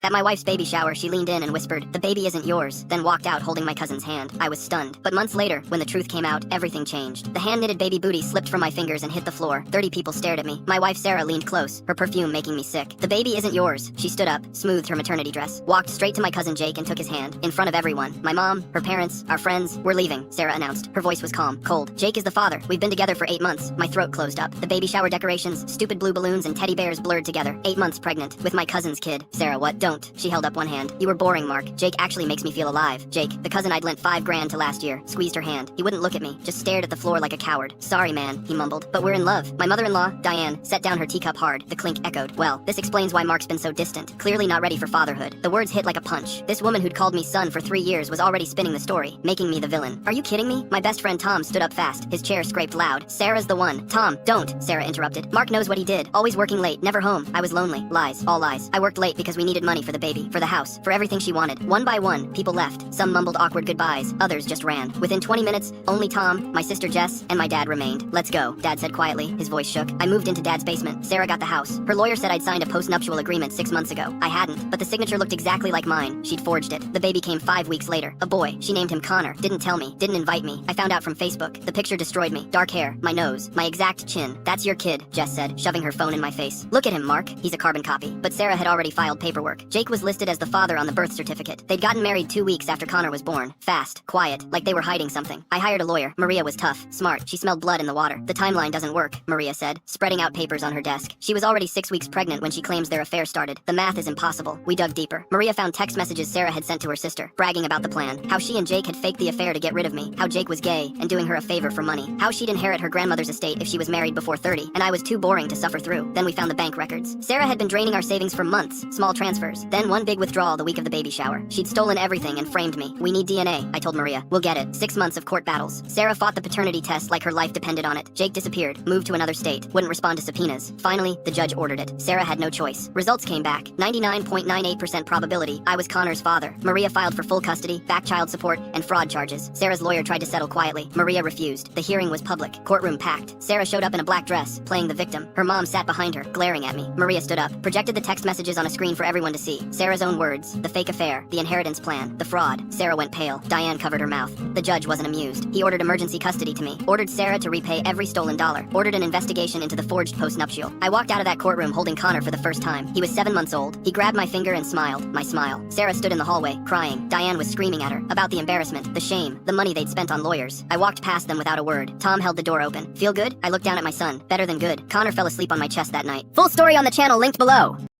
At my wife's baby shower, she leaned in and whispered, "The baby isn't yours," then walked out holding my cousin's hand. I was stunned. But months later, when the truth came out, everything changed. The hand-knitted baby booty slipped from my fingers and hit the floor. 30 people stared at me. My wife Sarah leaned close, her perfume making me sick. "The baby isn't yours." She stood up, smoothed her maternity dress, walked straight to my cousin Jake and took his hand, in front of everyone. My mom, her parents, our friends. "We're leaving," Sarah announced. Her voice was calm, cold. "Jake is the father. We've been together for 8 months." My throat closed up. The baby shower decorations, stupid blue balloons and teddy bears blurred together. 8 months pregnant, with my cousin's kid. "Sarah, what? Don't." She held up one hand. "You were boring, Mark. Jake actually makes me feel alive." Jake, the cousin I'd lent $5,000 to last year, squeezed her hand. He wouldn't look at me, just stared at the floor like a coward. "Sorry, man," he mumbled, "but we're in love." My mother-in-law, Diane, set down her teacup hard. The clink echoed. Well, this explains why Mark's been so distant, clearly not ready for fatherhood. The words hit like a punch. This woman who'd called me son for 3 years was already spinning the story, making me the villain. "Are you kidding me?" My best friend Tom stood up fast. His chair scraped loud. "Sarah's the one." "Tom, don't," Sarah interrupted. "Mark knows what he did. Always working late, never home. I was lonely." Lies, all lies. I worked late because we needed money for the baby, for the house, for everything she wanted. One by one, people left. Some mumbled awkward goodbyes, others just ran. Within 20 minutes, only Tom, my sister Jess, and my dad remained. "Let's go," Dad said quietly. His voice shook. I moved into Dad's basement. Sarah got the house. Her lawyer said I'd signed a post-nuptial agreement 6 months ago. I hadn't, but the signature looked exactly like mine. She'd forged it. The baby came 5 weeks later. A boy. She named him Connor. Didn't tell me. Didn't invite me. I found out from Facebook. The picture destroyed me. Dark hair, my nose, my exact chin. "That's your kid," Jess said, shoving her phone in my face. "Look at him, Mark. He's a carbon copy." But Sarah had already filed paperwork. Jake was listed as the father on the birth certificate. They'd gotten married 2 weeks after Connor was born. Fast, quiet, like they were hiding something. I hired a lawyer. Maria was tough, smart. She smelled blood in the water. "The timeline doesn't work," Maria said, spreading out papers on her desk. She was already 6 weeks pregnant when she claims their affair started. "The math is impossible." We dug deeper. Maria found text messages Sarah had sent to her sister, bragging about the plan. How she and Jake had faked the affair to get rid of me. How Jake was gay and doing her a favor for money. How she'd inherit her grandmother's estate if she was married before 30, and I was too boring to suffer through. Then we found the bank records. Sarah had been draining our savings for months. Small transfers. Then one big withdrawal the week of the baby shower. She'd stolen everything and framed me. "We need DNA," I told Maria. "We'll get it." 6 months of court battles. Sarah fought the paternity test like her life depended on it. Jake disappeared, moved to another state, wouldn't respond to subpoenas. Finally, the judge ordered it. Sarah had no choice. Results came back. 99.98% probability I was Connor's father. Maria filed for full custody, back child support, and fraud charges. Sarah's lawyer tried to settle quietly. Maria refused. The hearing was public. Courtroom packed. Sarah showed up in a black dress, playing the victim. Her mom sat behind her, glaring at me. Maria stood up, projected the text messages on a screen for everyone to see. Sarah's own words. The fake affair, the inheritance plan, the fraud. Sarah went pale. Diane covered her mouth. The judge wasn't amused. He ordered emergency custody to me. Ordered Sarah to repay every stolen dollar. Ordered an investigation into the forged post-nuptial. I walked out of that courtroom holding Connor for the first time. He was 7 months old. He grabbed my finger and smiled. My smile. Sarah stood in the hallway, crying. Diane was screaming at her about the embarrassment, the shame, the money they'd spent on lawyers. I walked past them without a word. Tom held the door open. "Feel good?" I looked down at my son. Better than good. Connor fell asleep on my chest that night. Full story on the channel linked below.